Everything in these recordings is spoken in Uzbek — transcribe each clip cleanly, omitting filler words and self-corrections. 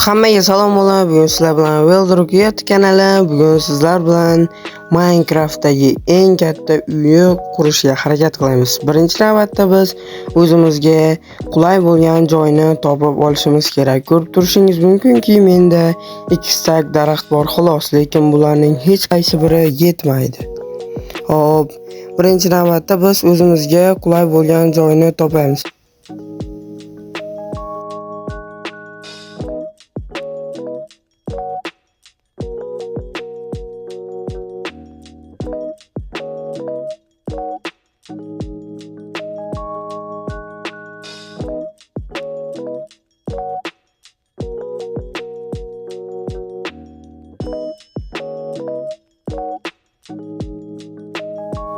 Hammaga salom bo'lib, bugun sizlar bilan Weldrock YouTube kanali. Bugun sizlar bilan Minecraftdagi eng katta uyni qurishga harakat qilamiz. Birinchi navbatda biz o'zimizga qulay bo'lgan joyni topib olishimiz kerak. Ko'rib turishingiz mumkinki, menda 2 stak daraxt bor xolos, lekin bularning hech qaysi biri yetmaydi. Hop, birinchi navbatda biz o'zimizga qulay bo'lgan joyni topamiz.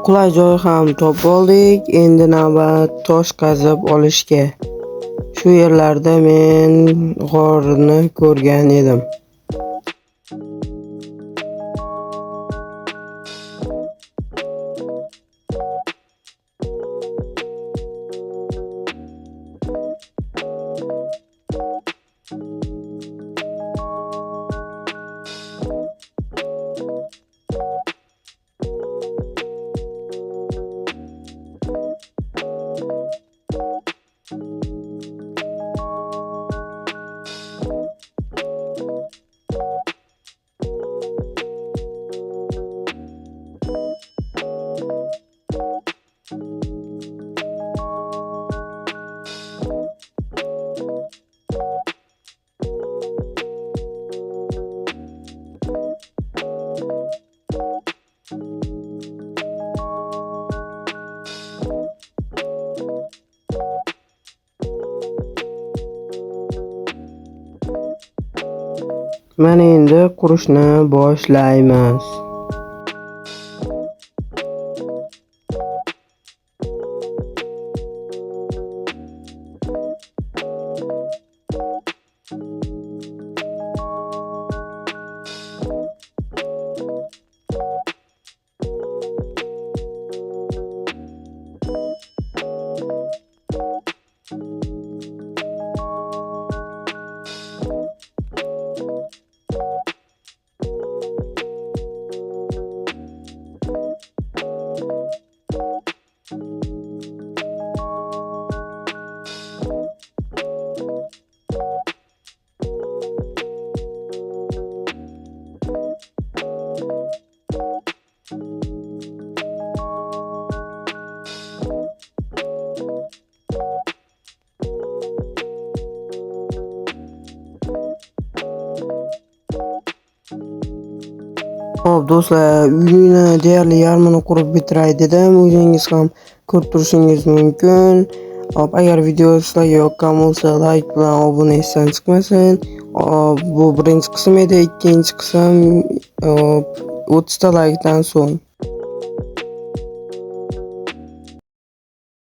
Qulay joy ham topib oldik. Endi navbat tosh qazib olishga. Shu yerlarda men g'orni ko'rgan edim. Mana endi qurishni boshlaymiz. Hop do'stlar, uyni deyarli yarmini qurib bitiray dedim. O'zingiz ham ko'rib turishingiz mumkin. Hop, agar video sizlarga yoqqan bo'lsa, like bilan obuna etsan chiqmasin. Bu birinchi qism edi, ikkinchi qism 30 ta like dan so'ng.